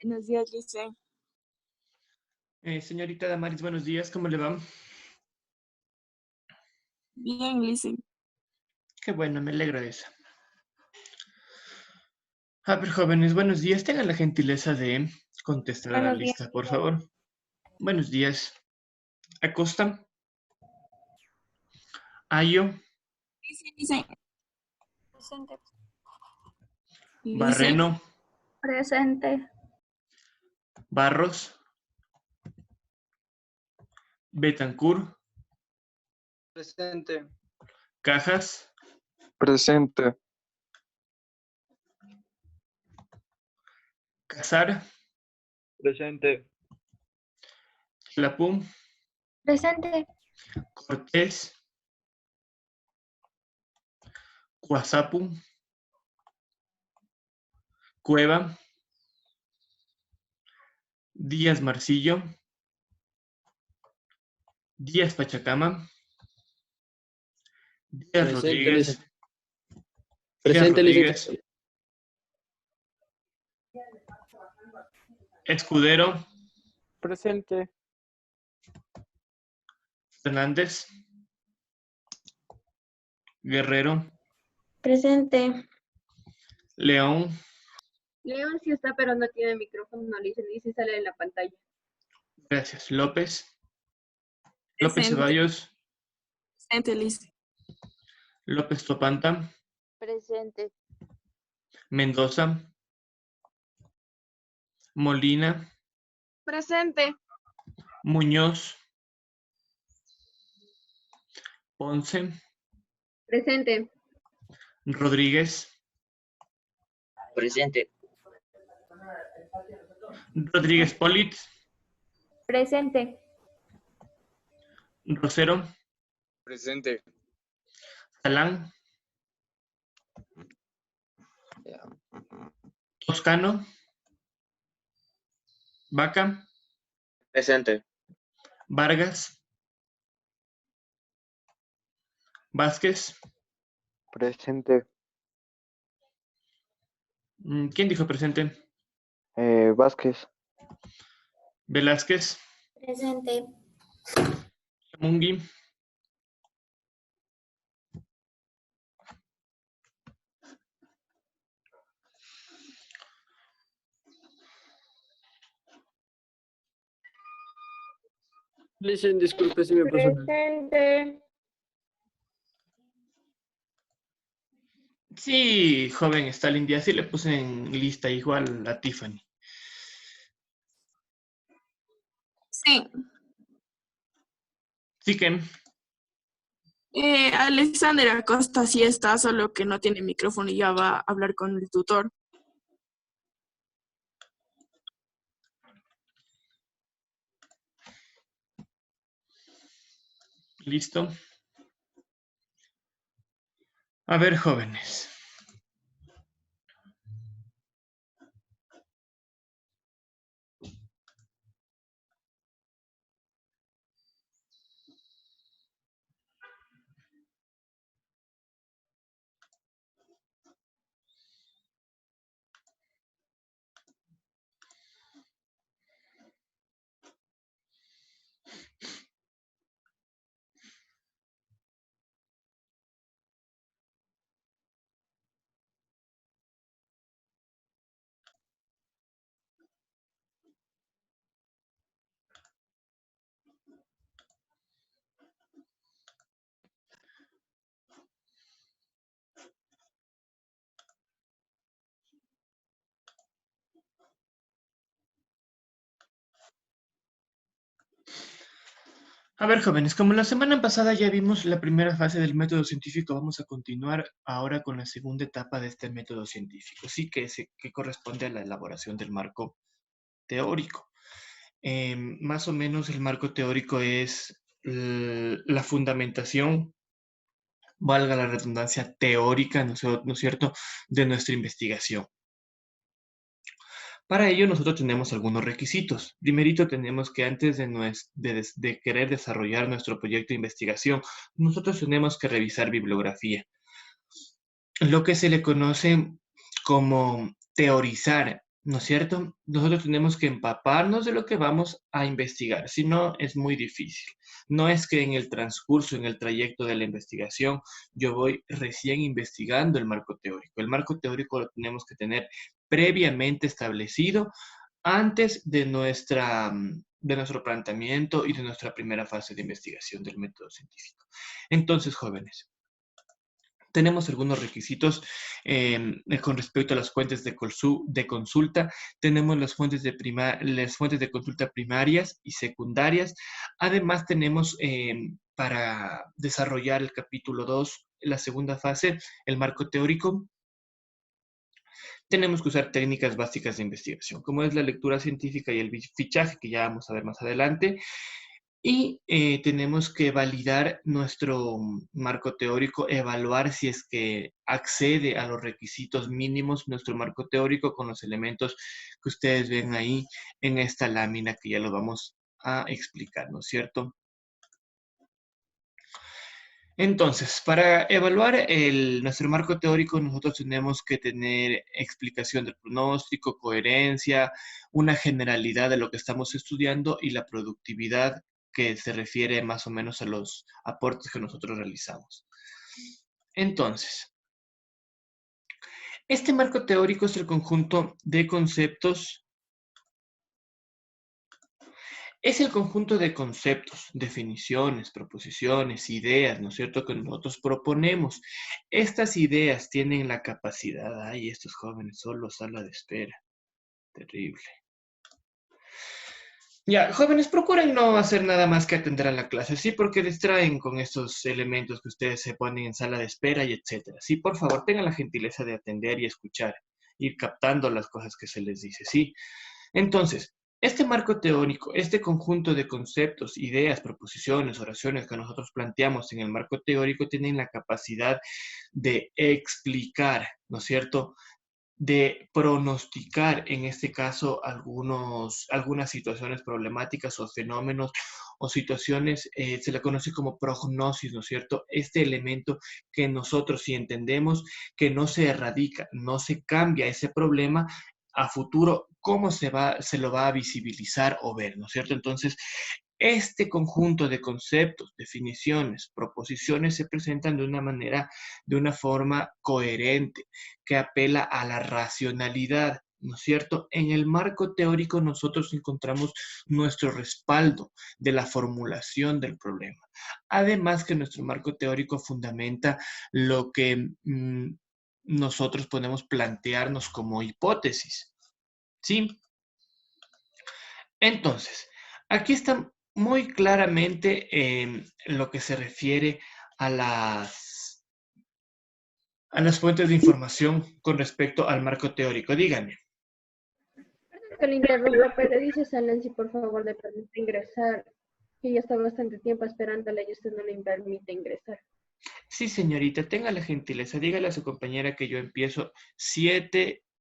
Buenos días, Lice. Señorita Damaris, buenos días, ¿cómo le va? Bien, Lice. Qué bueno, me alegro de eso. A ver, jóvenes, buenos días. Tengan la gentileza de contestar a la Buenos días. lista, por favor. Buenos días. Acosta. Ayo. Lice. Presente. Lice. Barreno. Presente. Barros. Betancur. Presente. Cajas. Presente. Casar. Presente. Lapum. Presente. Cortés. Cuazapu. Cueva. Díaz Marcillo. Díaz Pachacama. Díaz Presente, Rodríguez. Lice. Díaz Presente, Rodríguez. licenciado. Escudero. Presente. Fernández. Guerrero. Presente. León. León sí está, pero no tiene micrófono, Lice sale en la pantalla. Gracias. López. López Presente. Ceballos. Presente, Lice. López Topanta. Presente. Mendoza. Molina. Presente. Muñoz. Ponce. Presente. Rodríguez. Presente. Rodríguez Polit. Presente. Rosero. Presente. Talán. Toscano. Vaca. Presente. Vargas. Vázquez. Presente. ¿Quién dijo presente? Vázquez. Velázquez. Presente. Mungui. Lice, disculpe si me pasó. Presente. Sí, joven Stalin Díaz, sí le puse en lista igual a Tiffany. Sí. Sí que Alexander Acosta sí está, solo que no tiene micrófono y ya va a hablar con el tutor. listo. A ver, jóvenes. A ver, jóvenes, como la semana pasada ya vimos la primera fase del método científico, vamos a continuar ahora con la segunda etapa de este método científico, sí que corresponde a la elaboración del marco teórico. Más o menos el marco teórico es la fundamentación, valga la redundancia, teórica, ¿no es cierto?, de nuestra investigación. Para ello nosotros tenemos algunos requisitos. Primerito tenemos que antes de querer desarrollar nuestro proyecto de investigación, nosotros tenemos que revisar bibliografía. Lo que se le conoce como teorizar, ¿no es cierto? Nosotros tenemos que empaparnos de lo que vamos a investigar, si no es muy difícil. No es que en el transcurso, en el trayecto de la investigación, yo voy recién investigando el marco teórico. El marco teórico lo tenemos que tener previamente establecido antes de nuestro planteamiento y de nuestra primera fase de investigación del método científico. Entonces, jóvenes, tenemos algunos requisitos con respecto a las fuentes de consulta. Tenemos las fuentes de consulta primarias y secundarias. Además, tenemos para desarrollar el capítulo 2, la segunda fase, el marco teórico, tenemos que usar técnicas básicas de investigación, como es la lectura científica y el fichaje, que ya vamos a ver más adelante. Y tenemos que validar nuestro marco teórico, evaluar si es que accede a los requisitos mínimos nuestro marco teórico con los elementos que ustedes ven ahí en esta lámina que ya lo vamos a explicar, ¿no es cierto? Entonces, para evaluar nuestro marco teórico, nosotros tenemos que tener explicación del pronóstico, coherencia, una generalidad de lo que estamos estudiando y la productividad que se refiere más o menos a los aportes que nosotros realizamos. Entonces, este marco teórico es el conjunto de conceptos. Es el conjunto de conceptos, definiciones, proposiciones, ideas, ¿no es cierto?, que nosotros proponemos. Estas ideas tienen la capacidad, ay, estos jóvenes, solo sala de espera. Terrible. Ya, jóvenes, procuren no hacer nada más que atender a la clase, ¿sí? Porque distraen con estos elementos que ustedes se ponen en sala de espera y etcétera. Sí, por favor, tengan la gentileza de atender y escuchar, ir captando las cosas que se les dice, ¿sí? Entonces, este marco teórico, este conjunto de conceptos, ideas, proposiciones, oraciones que nosotros planteamos en el marco teórico tienen la capacidad de explicar, ¿no es cierto?, de pronosticar, en este caso, algunas situaciones problemáticas o fenómenos o situaciones, se le conoce como prognosis, ¿no es cierto? Este elemento que nosotros, si entendemos que no se erradica, no se cambia ese problema, a futuro, ¿cómo se lo va a visibilizar o ver, ¿no es cierto? Entonces, este conjunto de conceptos, definiciones, proposiciones se presentan de una forma coherente, que apela a la racionalidad, ¿no es cierto? En el marco teórico nosotros encontramos nuestro respaldo de la formulación del problema. Además que nuestro marco teórico fundamenta lo que nosotros podemos plantearnos como hipótesis, ¿sí? Entonces, aquí está muy claramente lo que se refiere a las fuentes de información con respecto al marco teórico. Díganme. Que le interrumpa, pero dice Nancy, por favor, le permite ingresar. Que ya está bastante tiempo esperándola y usted no le permite ingresar. Sí, señorita, tenga la gentileza, dígale a su compañera que yo empecé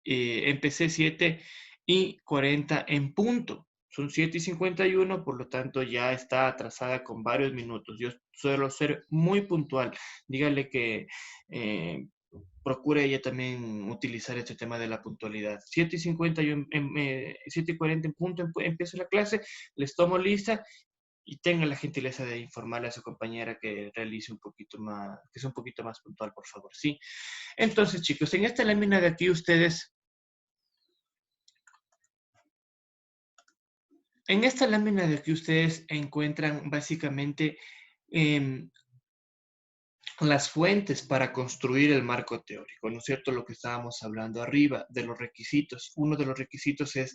7:40 en punto. Son 7:51, por lo tanto ya está atrasada con varios minutos. Yo suelo ser muy puntual. Dígale que procure ella también utilizar este tema de la puntualidad. 7:50, 7:40 en punto, empiezo la clase, les tomo lista y tenga la gentileza de informarle a su compañera que realice un poquito más, que sea un poquito más puntual, por favor, ¿sí? Entonces, chicos, en esta lámina de aquí ustedes encuentran básicamente las fuentes para construir el marco teórico, ¿no es cierto? Lo que estábamos hablando arriba de los requisitos. Uno de los requisitos es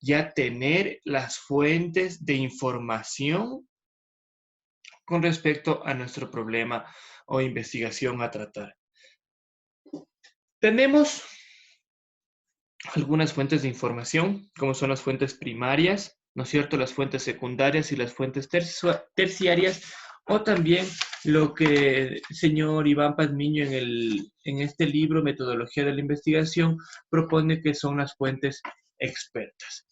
ya tener las fuentes de información con respecto a nuestro problema o investigación a tratar. Tenemos algunas fuentes de información, como son las fuentes primarias, ¿no es cierto?, las fuentes secundarias y las fuentes terciarias, o también lo que el señor Iván Pazmiño en este libro, Metodología de la Investigación, propone que son las fuentes expertas.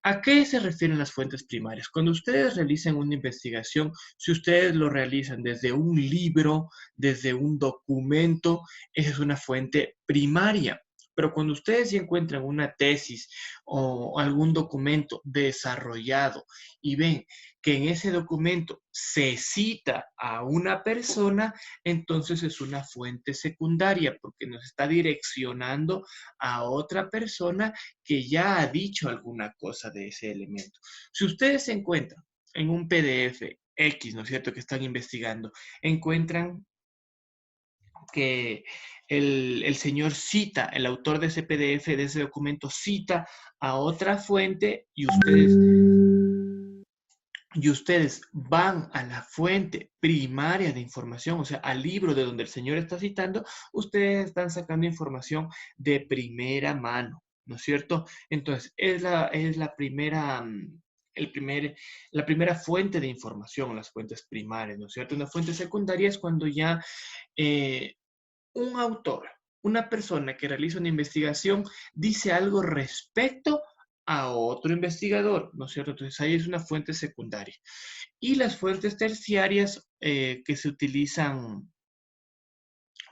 ¿A qué se refieren las fuentes primarias? Cuando ustedes realizan una investigación, si ustedes lo realizan desde un libro, desde un documento, esa es una fuente primaria. Pero cuando ustedes ya encuentran una tesis o algún documento desarrollado y ven que en ese documento se cita a una persona, entonces es una fuente secundaria porque nos está direccionando a otra persona que ya ha dicho alguna cosa de ese elemento. Si ustedes se encuentran en un PDF X, ¿no es cierto?, que están investigando, encuentran que el señor cita, el autor de ese PDF, de ese documento, cita a otra fuente y ustedes van a la fuente primaria de información, o sea, al libro de donde el señor está citando, ustedes están sacando información de primera mano, ¿no es cierto? Entonces, es la primera... la primera fuente de información, las fuentes primarias, ¿no es cierto? Una fuente secundaria es cuando ya un autor, una persona que realiza una investigación, dice algo respecto a otro investigador, ¿no es cierto? Entonces ahí es una fuente secundaria. Y las fuentes terciarias que se utilizan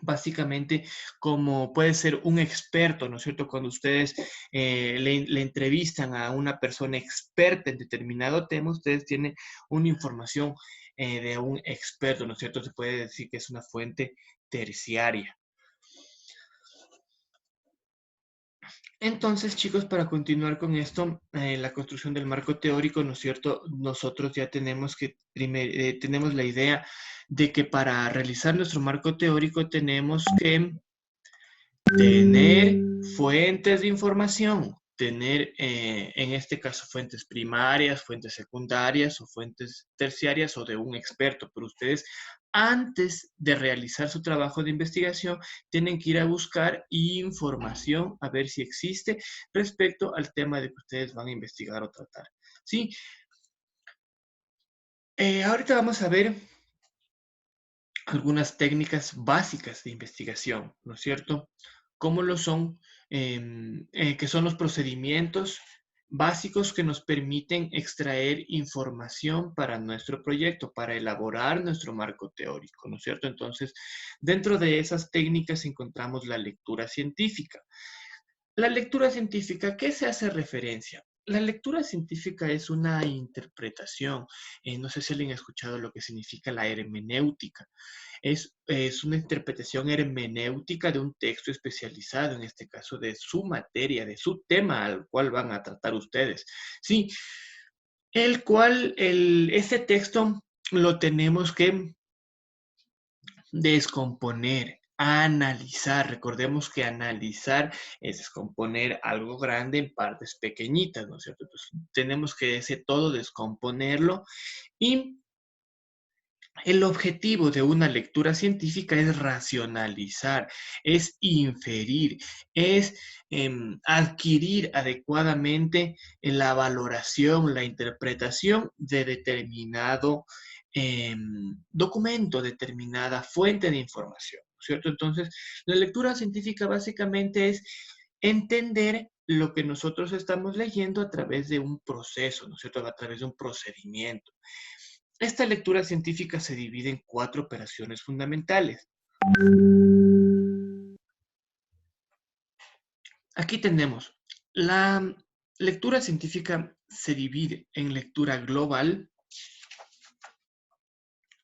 básicamente como puede ser un experto, ¿no es cierto? Cuando ustedes le entrevistan a una persona experta en determinado tema, ustedes tienen una información de un experto, ¿no es cierto? Se puede decir que es una fuente terciaria. Entonces, chicos, para continuar con esto, la construcción del marco teórico, ¿no es cierto? Nosotros ya tenemos tenemos la idea de que para realizar nuestro marco teórico tenemos que tener fuentes de información, tener, en este caso, fuentes primarias, fuentes secundarias o fuentes terciarias o de un experto, pero ustedes antes de realizar su trabajo de investigación tienen que ir a buscar información a ver si existe respecto al tema de que ustedes van a investigar o tratar. ¿Sí? Ahorita vamos a ver algunas técnicas básicas de investigación, ¿no es cierto? Cómo lo son, que son los procedimientos básicos que nos permiten extraer información para nuestro proyecto, para elaborar nuestro marco teórico, ¿no es cierto? Entonces, dentro de esas técnicas encontramos la lectura científica. La lectura científica, ¿qué se hace referencia? La lectura científica es una interpretación. No sé si alguien ha escuchado lo que significa la hermenéutica. Es una interpretación hermenéutica de un texto especializado, en este caso de su materia, de su tema al cual van a tratar ustedes. Sí, ese texto lo tenemos que descomponer, analizar. Recordemos que analizar es descomponer algo grande en partes pequeñitas, ¿no es cierto? Entonces, tenemos que ese todo descomponerlo y el objetivo de una lectura científica es racionalizar, es inferir, es adquirir adecuadamente la valoración, la interpretación de determinado documento, determinada fuente de información, ¿cierto? Entonces, la lectura científica básicamente es entender lo que nosotros estamos leyendo a través de un proceso, ¿no es cierto? A través de un procedimiento. Esta lectura científica se divide en 4 operaciones fundamentales. Aquí tenemos, la lectura científica se divide en lectura global,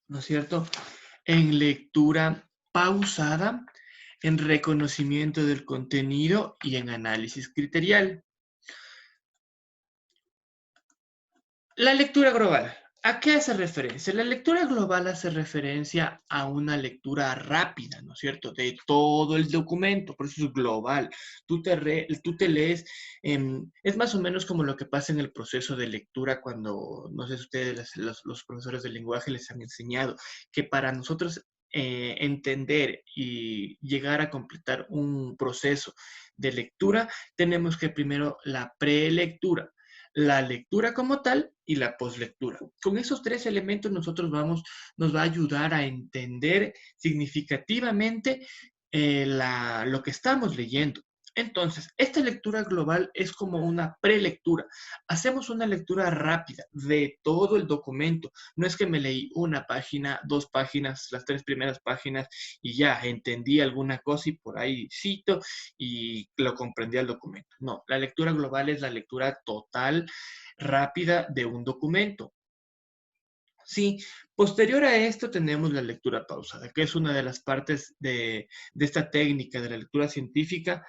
¿no es cierto? En lectura pausada, en reconocimiento del contenido y en análisis criterial. La lectura global. ¿A qué hace referencia? La lectura global hace referencia a una lectura rápida, ¿no es cierto?, de todo el documento, por eso es global. Tú te lees, es más o menos como lo que pasa en el proceso de lectura cuando, no sé si ustedes, los profesores de lenguaje les han enseñado, que para nosotros entender y llegar a completar un proceso de lectura, tenemos que primero la prelectura, la lectura como tal y la poslectura. Con esos 3 elementos nos va a ayudar a entender significativamente lo que estamos leyendo. Entonces, esta lectura global es como una prelectura. Hacemos una lectura rápida de todo el documento. No es que me leí una página, 2 páginas, las 3 primeras páginas y ya entendí alguna cosa y por ahí cito y lo comprendí al documento. No, la lectura global es la lectura total, rápida de un documento. Sí, posterior a esto tenemos la lectura pausada, que es una de las partes de esta técnica de la lectura científica.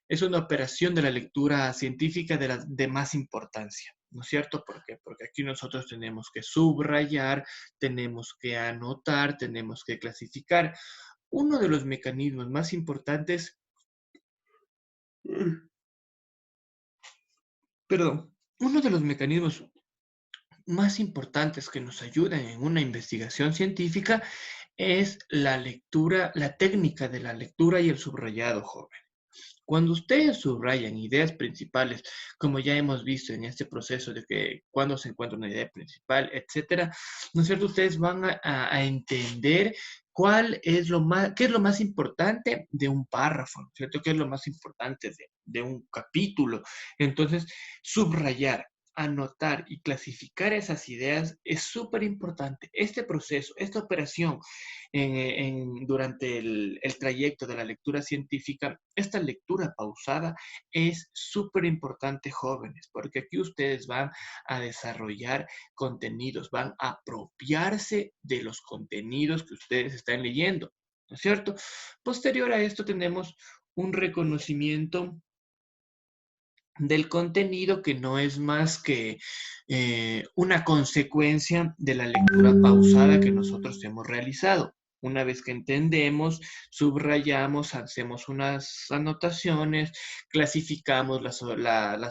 Es una operación de la lectura científica de más importancia, ¿no es cierto? ¿Por qué? Porque aquí nosotros tenemos que subrayar, tenemos que anotar, tenemos que clasificar. Uno de los mecanismos más importantes, perdón, uno de los mecanismos más importantes que nos ayudan en una investigación científica es la lectura, la técnica de la lectura y el subrayado, joven. Cuando ustedes subrayan ideas principales, como ya hemos visto en este proceso de que cuando se encuentra una idea principal, etcétera, ¿no es cierto? Ustedes van a entender qué es lo más importante de un párrafo, ¿no es cierto? ¿Qué es lo más importante de un capítulo? Entonces, subrayar, anotar y clasificar esas ideas es súper importante. Este proceso, esta operación durante el trayecto de la lectura científica, esta lectura pausada es súper importante, jóvenes, porque aquí ustedes van a desarrollar contenidos, van a apropiarse de los contenidos que ustedes están leyendo, ¿no es cierto? Posterior a esto tenemos un reconocimiento del contenido que no es más que una consecuencia de la lectura pausada que nosotros hemos realizado. Una vez que entendemos, subrayamos, hacemos unas anotaciones, clasificamos las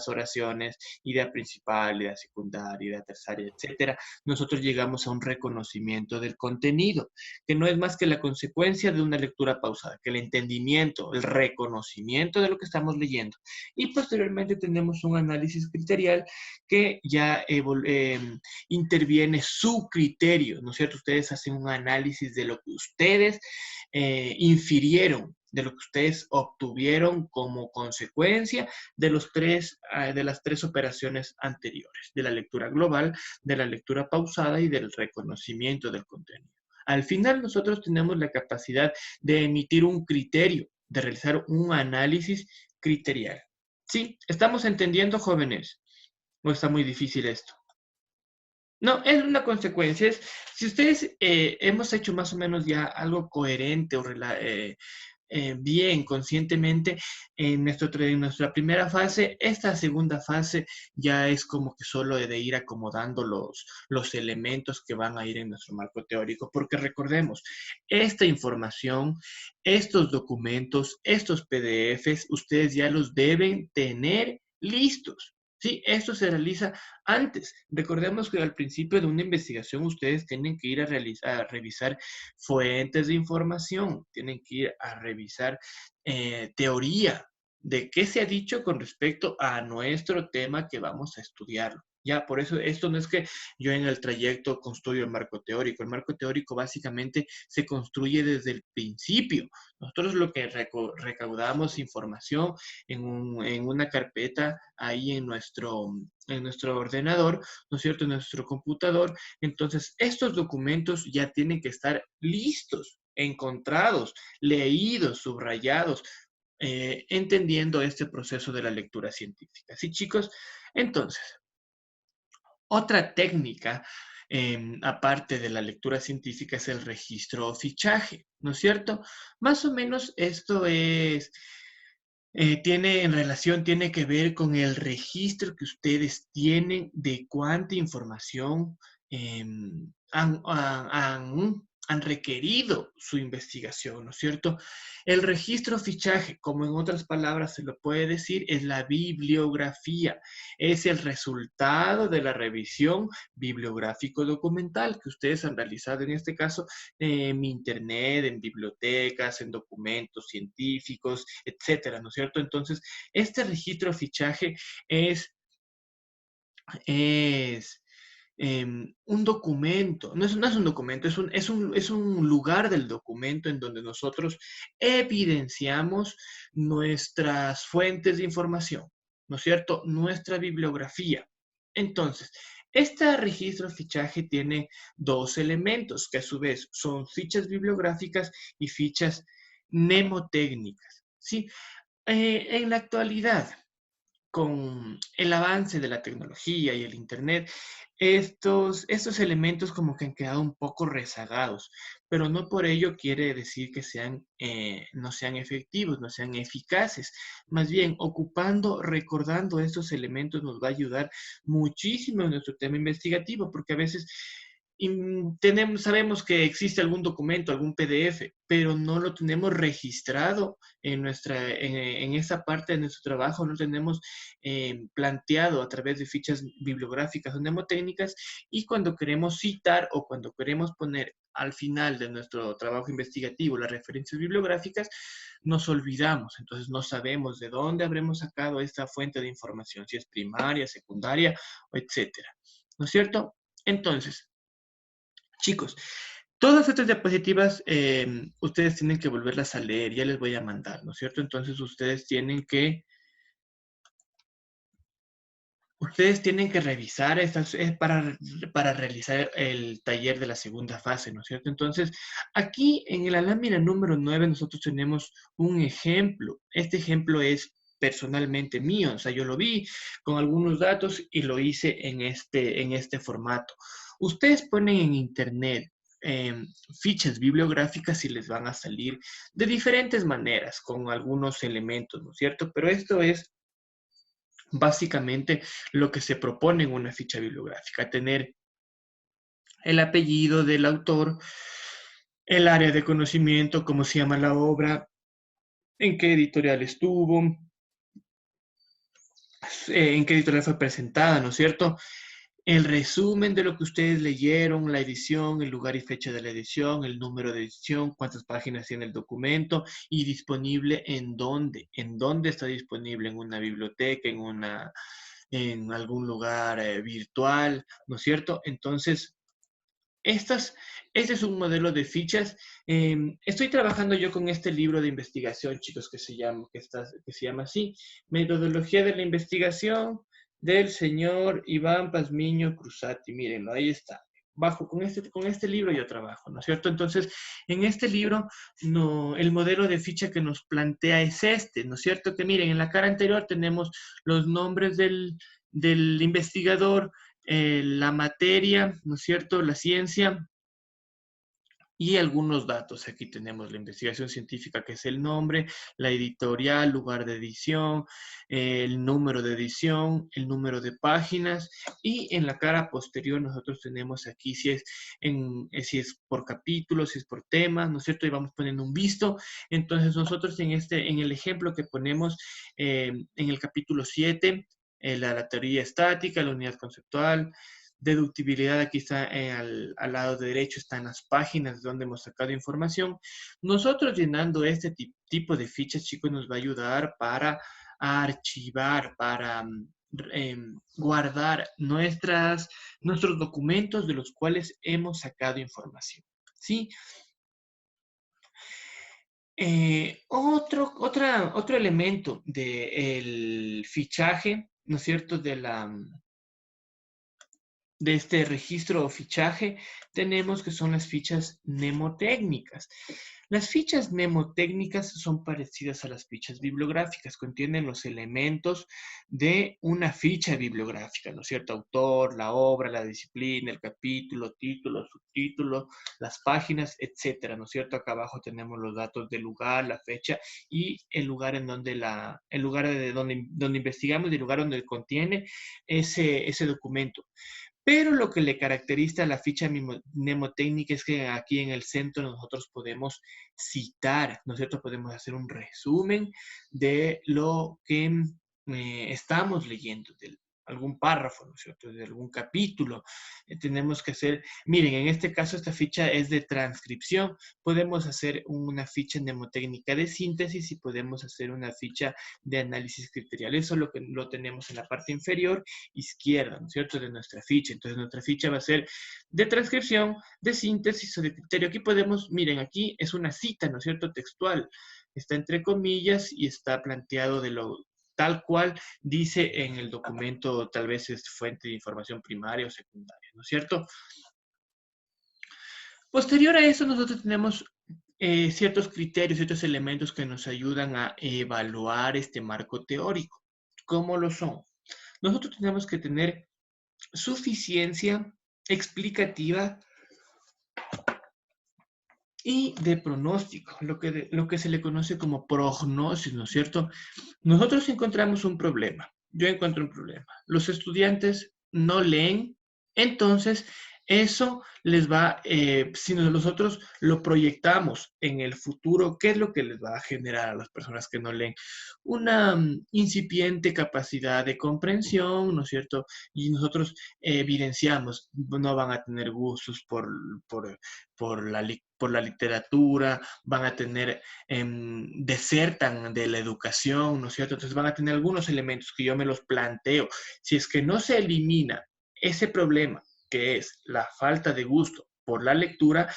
oraciones, idea principal, idea secundaria, idea terciaria, etcétera. Nosotros llegamos a un reconocimiento del contenido, que no es más que la consecuencia de una lectura pausada, que el entendimiento, el reconocimiento de lo que estamos leyendo. Y posteriormente tenemos un análisis criterial que ya interviene su criterio, ¿no es cierto? Ustedes hacen un análisis de lo que ustedes infirieron, de lo que ustedes obtuvieron como consecuencia de las tres operaciones anteriores, de la lectura global, de la lectura pausada y del reconocimiento del contenido. Al final nosotros tenemos la capacidad de emitir un criterio, de realizar un análisis criterial. ¿Sí? ¿Estamos entendiendo, jóvenes? ¿O está muy difícil esto? No, es una consecuencia. Si ustedes hemos hecho más o menos ya algo coherente o bien, conscientemente, en nuestra primera fase, esta segunda fase ya es como que solo de ir acomodando los elementos que van a ir en nuestro marco teórico, porque recordemos, esta información, estos documentos, estos PDFs, ustedes ya los deben tener listos. Sí, esto se realiza antes. Recordemos que al principio de una investigación ustedes tienen que ir a revisar fuentes de información, tienen que ir a revisar teoría de qué se ha dicho con respecto a nuestro tema que vamos a estudiar. Ya, por eso esto no es que yo en el trayecto construyo el marco teórico. El marco teórico básicamente se construye desde el principio. Nosotros lo que recaudamos información en una carpeta ahí en nuestro ordenador, ¿no es cierto?, en nuestro computador. Entonces, estos documentos ya tienen que estar listos, encontrados, leídos, subrayados, entendiendo este proceso de la lectura científica. ¿Sí, chicos? Entonces, otra técnica, aparte de la lectura científica, es el registro o fichaje, ¿no es cierto? Más o menos esto es, tiene que ver con el registro que ustedes tienen de cuánta información han requerido su investigación, ¿no es cierto? El registro fichaje, como en otras palabras se lo puede decir, es la bibliografía, es el resultado de la revisión bibliográfico-documental que ustedes han realizado en este caso en internet, en bibliotecas, en documentos científicos, etcétera, ¿no es cierto? Entonces, este registro fichaje es un documento, no es un documento, es un lugar del documento en donde nosotros evidenciamos nuestras fuentes de información, ¿no es cierto? Nuestra bibliografía. Entonces, este registro fichaje tiene dos elementos que a su vez son fichas bibliográficas y fichas mnemotécnicas, ¿sí? En la actualidad, con el avance de la tecnología y el Internet, estos elementos como que han quedado un poco rezagados, pero no por ello quiere decir que no sean efectivos, no sean eficaces. Más bien, recordando estos elementos nos va a ayudar muchísimo en nuestro tema investigativo, porque a veces sabemos que existe algún documento, algún PDF, pero no lo tenemos registrado en esa parte de nuestro trabajo, no lo tenemos planteado a través de fichas bibliográficas o mnemotécnicas, y cuando queremos citar o cuando queremos poner al final de nuestro trabajo investigativo las referencias bibliográficas, nos olvidamos, entonces no sabemos de dónde habremos sacado esta fuente de información, si es primaria, secundaria, etcétera, ¿no es cierto? Entonces, chicos, todas estas diapositivas ustedes tienen que volverlas a leer, ya les voy a mandar, ¿no es cierto? Entonces ustedes tienen que revisar estas para realizar el taller de la segunda fase, ¿no es cierto? Entonces, aquí en la lámina número 9 nosotros tenemos un ejemplo. Este ejemplo es personalmente mío, o sea, yo lo vi con algunos datos y lo hice en este formato. Ustedes ponen en internet fichas bibliográficas y les van a salir de diferentes maneras, con algunos elementos, ¿no es cierto? Pero esto es básicamente lo que se propone en una ficha bibliográfica: tener el apellido del autor, el área de conocimiento, cómo se llama la obra, en qué editorial estuvo, en qué editorial fue presentada, ¿no es cierto? El resumen de lo que ustedes leyeron, la edición, el lugar y fecha de la edición, el número de edición, cuántas páginas tiene el documento y disponible en dónde está disponible, en una biblioteca, en algún lugar virtual, ¿no es cierto? Entonces, este es un modelo de fichas. Estoy trabajando yo con este libro de investigación, chicos, que se llama así, Metodología de la Investigación, del señor Iván Pazmiño Cruzati. Mírenlo, ahí está. Con este libro yo trabajo, ¿no es cierto? Entonces, en este libro, el modelo de ficha que nos plantea es este, ¿no es cierto? Que miren, en la cara anterior tenemos los nombres del investigador, la materia, ¿no es cierto?, la ciencia y algunos datos. Aquí tenemos la investigación científica, que es el nombre, la editorial, lugar de edición, el número de edición, el número de páginas, y en la cara posterior nosotros tenemos aquí si es por capítulo, si es por tema, ¿no es cierto? Y vamos poniendo un visto. Entonces nosotros en el ejemplo que ponemos en el capítulo 7, la teoría estática, la unidad conceptual, deductibilidad, aquí está al lado derecho, están las páginas donde hemos sacado información. Nosotros llenando este tipo de fichas, chicos, nos va a ayudar para archivar, para guardar nuestros documentos de los cuales hemos sacado información, ¿sí? Otro elemento del fichaje, ¿no es cierto?, de este registro o fichaje, tenemos que son las fichas mnemotécnicas. Las fichas mnemotécnicas son parecidas a las fichas bibliográficas, contienen los elementos de una ficha bibliográfica, ¿no es cierto? Autor, la obra, la disciplina, el capítulo, título, subtítulo, las páginas, etcétera, ¿no es cierto? Acá abajo tenemos los datos del lugar, la fecha y el lugar donde investigamos y el lugar donde contiene ese documento. Pero lo que le caracteriza a la ficha mnemotécnica es que aquí en el centro nosotros podemos citar, ¿no es cierto? Podemos hacer un resumen de lo que estamos leyendo, algún párrafo, ¿no es cierto?, de algún capítulo. Tenemos que hacer, miren, en este caso esta ficha es de transcripción. Podemos hacer una ficha mnemotécnica de síntesis y podemos hacer una ficha de análisis criterial. Eso lo tenemos en la parte inferior izquierda, ¿no es cierto?, de nuestra ficha. Entonces nuestra ficha va a ser de transcripción, de síntesis o de criterio. Aquí podemos, miren, aquí es una cita, ¿no es cierto?, textual. Está entre comillas y está planteado de lo tal cual dice en el documento, tal vez es fuente de información primaria o secundaria, ¿no es cierto? Posterior a eso, nosotros tenemos ciertos criterios, ciertos elementos que nos ayudan a evaluar este marco teórico. ¿Cómo lo son? Nosotros tenemos que tener suficiencia explicativa y de pronóstico, lo que se le conoce como prognosis, ¿no es cierto? Nosotros encontramos un problema. Yo encuentro un problema. Los estudiantes no leen, entonces eso les va, si nosotros lo proyectamos en el futuro, ¿qué es lo que les va a generar a las personas que no leen? Una incipiente capacidad de comprensión, ¿no es cierto? Y nosotros evidenciamos, no van a tener gustos por la literatura, van a tener, desertan de la educación, ¿no es cierto? Entonces van a tener algunos elementos que yo me los planteo. Si es que no se elimina ese problema, que es la falta de gusto por la lectura,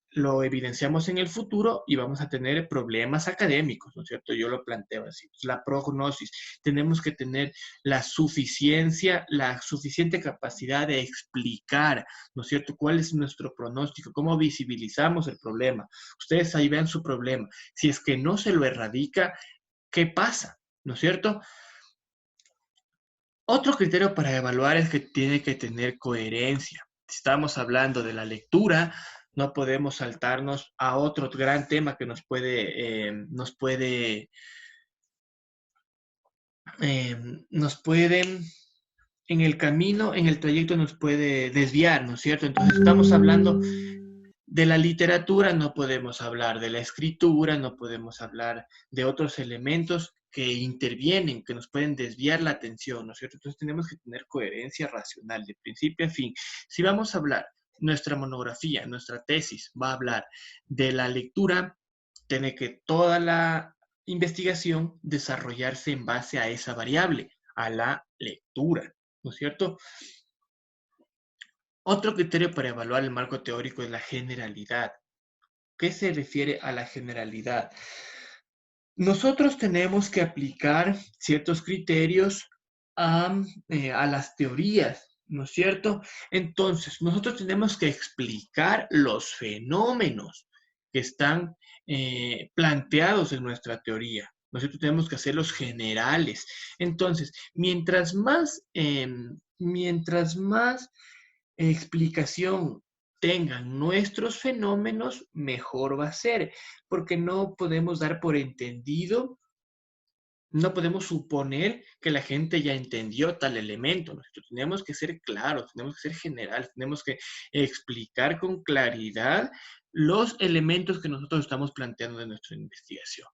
lo evidenciamos en el futuro y vamos a tener problemas académicos, ¿no es cierto? Yo lo planteo así. La prognosis. Tenemos que tener la suficiente capacidad de explicar, ¿no es cierto?, cuál es nuestro pronóstico, cómo visibilizamos el problema. Ustedes ahí vean su problema. Si es que no se lo erradica, ¿qué pasa? ¿No es cierto? Otro criterio para evaluar es que tiene que tener coherencia. Si estamos hablando de la lectura, no podemos saltarnos a otro gran tema que nos puede, en el camino, en el trayecto nos puede desviar, ¿no es cierto? Entonces estamos hablando de la literatura, no podemos hablar de la escritura, no podemos hablar de otros elementos que intervienen, que nos pueden desviar la atención, ¿no es cierto? Entonces tenemos que tener coherencia racional de principio a fin. Si vamos a hablar, nuestra monografía, nuestra tesis va a hablar de la lectura, tiene que toda la investigación desarrollarse en base a esa variable, a la lectura, ¿no es cierto? Otro criterio para evaluar el marco teórico es la generalidad. ¿Qué se refiere a la generalidad? Nosotros tenemos que aplicar ciertos criterios a las teorías, ¿no es cierto? Entonces, nosotros tenemos que explicar los fenómenos que están planteados en nuestra teoría. Nosotros tenemos que hacerlos generales. Entonces, mientras más explicación tengan nuestros fenómenos, mejor va a ser, porque no podemos dar por entendido, no podemos suponer que la gente ya entendió tal elemento. Nosotros tenemos que ser claros, tenemos que ser generales, tenemos que explicar con claridad los elementos que nosotros estamos planteando en nuestra investigación.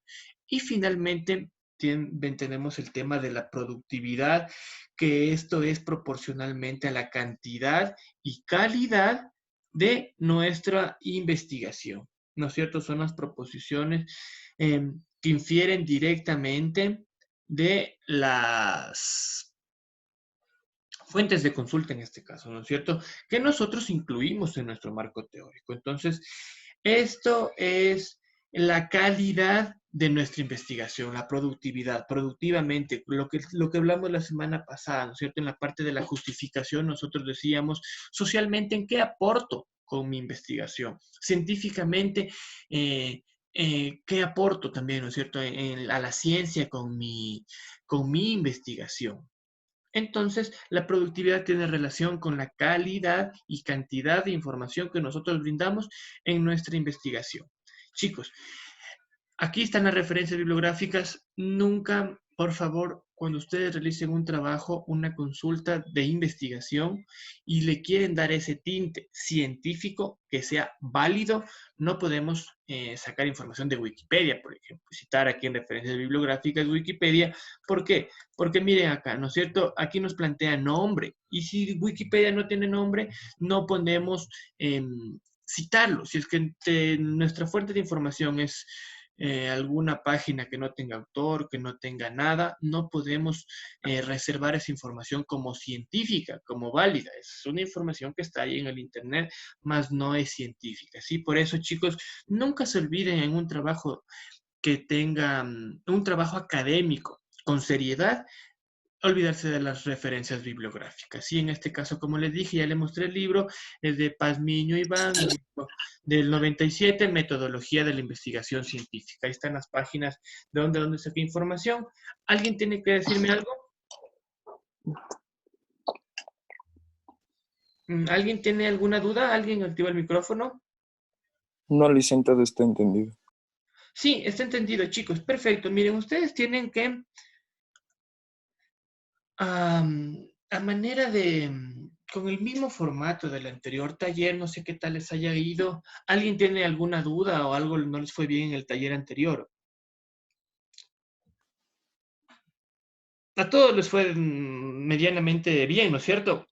Y finalmente, tenemos el tema de la productividad, que esto es proporcionalmente a la cantidad y calidad de nuestra investigación, ¿no es cierto? Son las proposiciones que infieren directamente de las fuentes de consulta en este caso, ¿no es cierto?, que nosotros incluimos en nuestro marco teórico. Entonces, esto es la calidad de nuestra investigación, la productividad, productivamente, lo que hablamos la semana pasada, ¿no es cierto?, en la parte de la justificación, nosotros decíamos, socialmente, ¿en qué aporto con mi investigación? Científicamente, ¿qué aporto también, ¿no es cierto?, a la ciencia con mi investigación. Entonces, la productividad tiene relación con la calidad y cantidad de información que nosotros brindamos en nuestra investigación. Chicos, aquí están las referencias bibliográficas. Nunca, por favor, cuando ustedes realicen un trabajo, una consulta de investigación y le quieren dar ese tinte científico que sea válido, no podemos sacar información de Wikipedia, por ejemplo, citar aquí en referencias bibliográficas Wikipedia. ¿Por qué? Porque miren acá, ¿no es cierto? Aquí nos plantea nombre, y si Wikipedia no tiene nombre, no podemos citarlo. Si es que nuestra fuente de información es alguna página que no tenga autor, que no tenga nada, no podemos reservar esa información como científica, como válida. Es una información que está ahí en el internet, mas no es científica, ¿sí? Por eso, chicos, nunca se olviden en un trabajo que tenga un trabajo académico con seriedad, olvidarse de las referencias bibliográficas. Sí, en este caso, como les dije, ya les mostré el libro, es de Pazmiño Iván, del 97, Metodología de la Investigación Científica. Ahí están las páginas de dónde saqué información. ¿Alguien tiene que decirme algo? ¿Alguien tiene alguna duda? ¿Alguien activa el micrófono? No, licenciado, está entendido. Sí, está entendido, chicos. Perfecto. Miren, ustedes tienen que, a manera de, con el mismo formato del anterior taller, no sé qué tal les haya ido. ¿Alguien tiene alguna duda o algo no les fue bien en el taller anterior? A todos les fue medianamente bien, ¿no es cierto?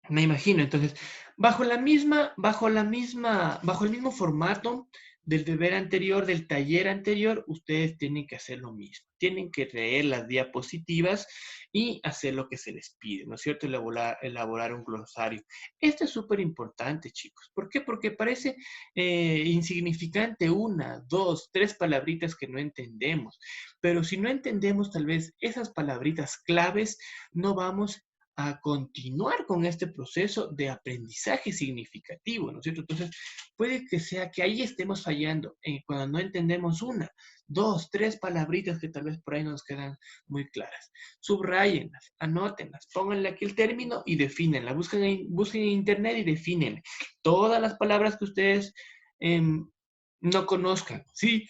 Me imagino. Entonces, bajo el mismo formato del deber anterior, del taller anterior, ustedes tienen que hacer lo mismo. Tienen que leer las diapositivas y hacer lo que se les pide, ¿no es cierto? Elaborar un glosario. Esto es súper importante, chicos. ¿Por qué? Porque parece insignificante una, dos, tres palabritas que no entendemos. Pero si no entendemos tal vez esas palabritas claves, no vamos a continuar con este proceso de aprendizaje significativo, ¿no es cierto? Entonces, puede que sea que ahí estemos fallando cuando no entendemos una, dos, tres palabritas que tal vez por ahí nos quedan muy claras. Subrayenlas, anótenlas, pónganle aquí el término y defínenla. Busquen en internet y definen todas las palabras que ustedes no conozcan, ¿sí?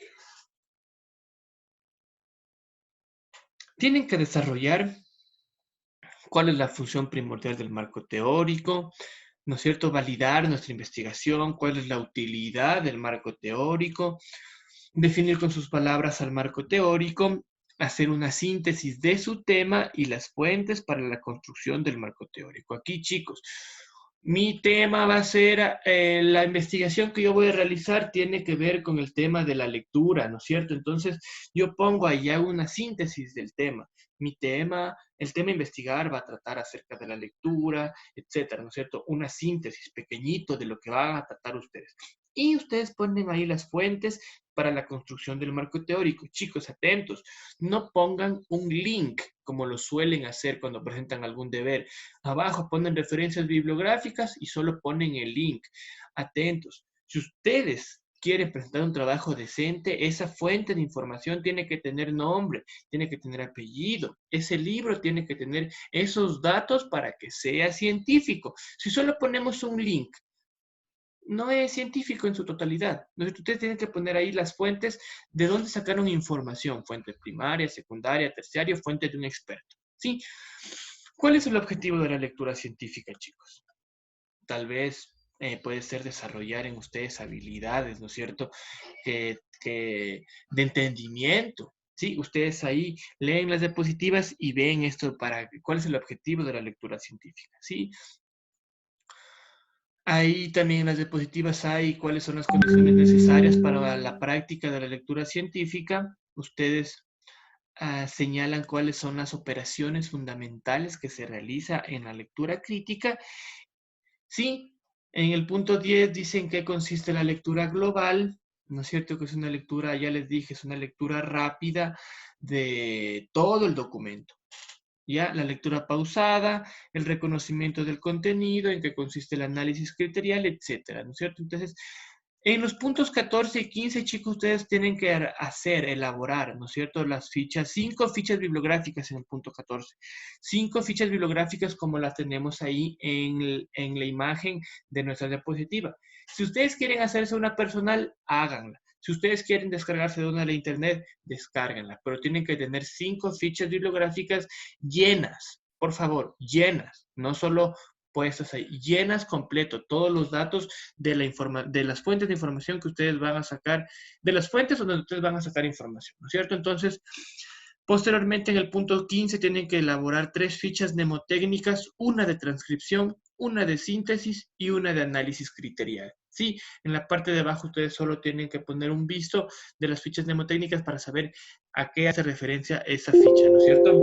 Tienen que desarrollar cuál es la función primordial del marco teórico, ¿no es cierto? Validar nuestra investigación, cuál es la utilidad del marco teórico, definir con sus palabras al marco teórico, hacer una síntesis de su tema y las fuentes para la construcción del marco teórico. Aquí, chicos, mi tema va a ser, la investigación que yo voy a realizar tiene que ver con el tema de la lectura, ¿no es cierto? Entonces, yo pongo allá una síntesis del tema. El tema a investigar va a tratar acerca de la lectura, etcétera, ¿no es cierto? Una síntesis pequeñito de lo que van a tratar ustedes. Y ustedes ponen ahí las fuentes para la construcción del marco teórico. Chicos, atentos, no pongan un link como lo suelen hacer cuando presentan algún deber. Abajo ponen referencias bibliográficas y solo ponen el link. Atentos, si ustedes quieren presentar un trabajo decente, esa fuente de información tiene que tener nombre, tiene que tener apellido. Ese libro tiene que tener esos datos para que sea científico. Si solo ponemos un link, no es científico en su totalidad. Entonces, ustedes tienen que poner ahí las fuentes de dónde sacaron información. Fuente primaria, secundaria, terciaria, fuente de un experto. ¿Sí? ¿Cuál es el objetivo de la lectura científica, chicos? Tal vez puede ser desarrollar en ustedes habilidades, ¿no es cierto? De entendimiento. Sí, ustedes ahí leen las diapositivas y ven esto cuál es el objetivo de la lectura científica. ¿Sí? Ahí también en las diapositivas hay cuáles son las condiciones necesarias para la práctica de la lectura científica. Ustedes señalan cuáles son las operaciones fundamentales que se realiza en la lectura crítica. Sí, en el punto 10 dicen qué consiste la lectura global, ¿no es cierto? Que es una lectura, ya les dije, es una lectura rápida de todo el documento. ¿Ya? La lectura pausada, el reconocimiento del contenido, en qué consiste el análisis criterial, etcétera, ¿no es cierto? Entonces, en los puntos 14 y 15, chicos, ustedes tienen que elaborar, ¿no es cierto? Las fichas, 5 fichas bibliográficas en el punto 14. 5 fichas bibliográficas como las tenemos ahí en la imagen de nuestra diapositiva. Si ustedes quieren hacerse una personal, háganla. Si ustedes quieren descargarse de una de la internet, descárguenla, pero tienen que tener 5 fichas bibliográficas llenas, por favor, llenas, no solo puestas ahí, llenas completo, todos los datos de las fuentes de información que ustedes van a sacar, de las fuentes donde ustedes van a sacar información, ¿no es cierto? Entonces, posteriormente, en el punto 15, tienen que elaborar 3 fichas mnemotécnicas, una de transcripción, una de síntesis y una de análisis criterial. Sí, en la parte de abajo ustedes solo tienen que poner un visto de las fichas mnemotécnicas para saber a qué hace referencia esa ficha, ¿no es cierto?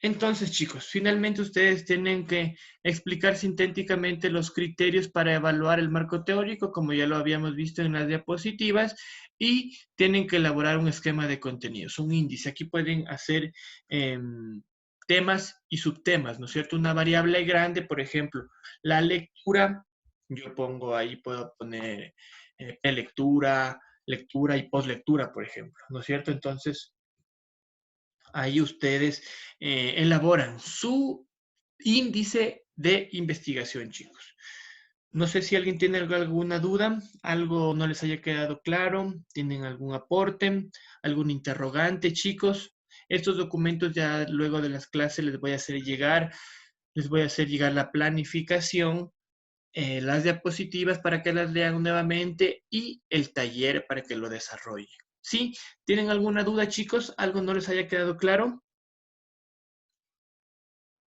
Entonces, chicos, finalmente ustedes tienen que explicar sintéticamente los criterios para evaluar el marco teórico, como ya lo habíamos visto en las diapositivas, y tienen que elaborar un esquema de contenidos, un índice. Aquí pueden hacer temas y subtemas, ¿no es cierto? Una variable grande, por ejemplo, la lectura, yo pongo ahí, puedo poner prelectura, lectura y postlectura, por ejemplo, ¿no es cierto? Entonces, ahí ustedes elaboran su índice de investigación, chicos. No sé si alguien tiene alguna duda, algo no les haya quedado claro, tienen algún aporte, algún interrogante, chicos. Estos documentos ya luego de las clases les voy a hacer llegar la planificación, las diapositivas para que las lean nuevamente y el taller para que lo desarrollen. ¿Sí? ¿Tienen alguna duda, chicos? ¿Algo no les haya quedado claro?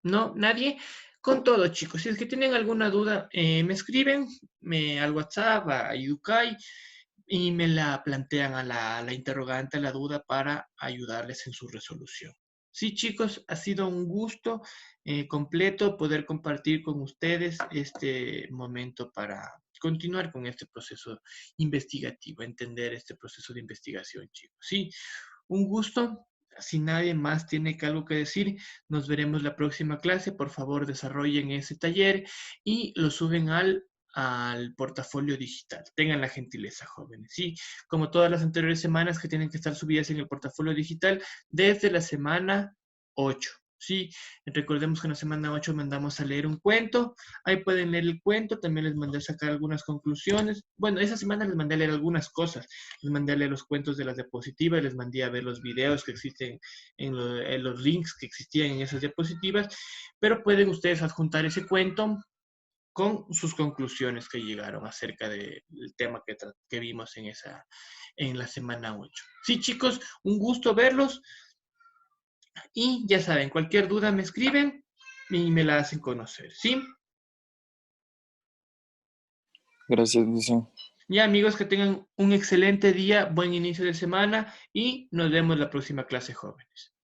¿No? ¿Nadie? Con todo, chicos. Si es que tienen alguna duda, me escriben al WhatsApp, a Educay, y me la plantean a la interrogante, a la duda, para ayudarles en su resolución. Sí, chicos, ha sido un gusto completo poder compartir con ustedes este momento para continuar con este proceso investigativo, entender este proceso de investigación, chicos. Sí, un gusto. Si nadie más tiene algo que decir, nos veremos la próxima clase. Por favor, desarrollen ese taller y lo suben al portafolio digital. Tengan la gentileza, jóvenes. Sí, como todas las anteriores semanas que tienen que estar subidas en el portafolio digital desde la semana 8. Sí, recordemos que en la semana 8 mandamos a leer un cuento. Ahí pueden leer el cuento. También les mandé a sacar algunas conclusiones. Bueno, esa semana les mandé a leer algunas cosas. Les mandé a leer los cuentos de las diapositivas. Les mandé a ver los videos que existen en los links que existían en esas diapositivas. Pero pueden ustedes adjuntar ese cuento con sus conclusiones que llegaron acerca del tema que vimos en la semana 8. Sí, chicos, un gusto verlos. Y ya saben, cualquier duda me escriben y me la hacen conocer, ¿sí? Gracias, Luciano. Ya, amigos, que tengan un excelente día, buen inicio de semana y nos vemos la próxima clase, jóvenes.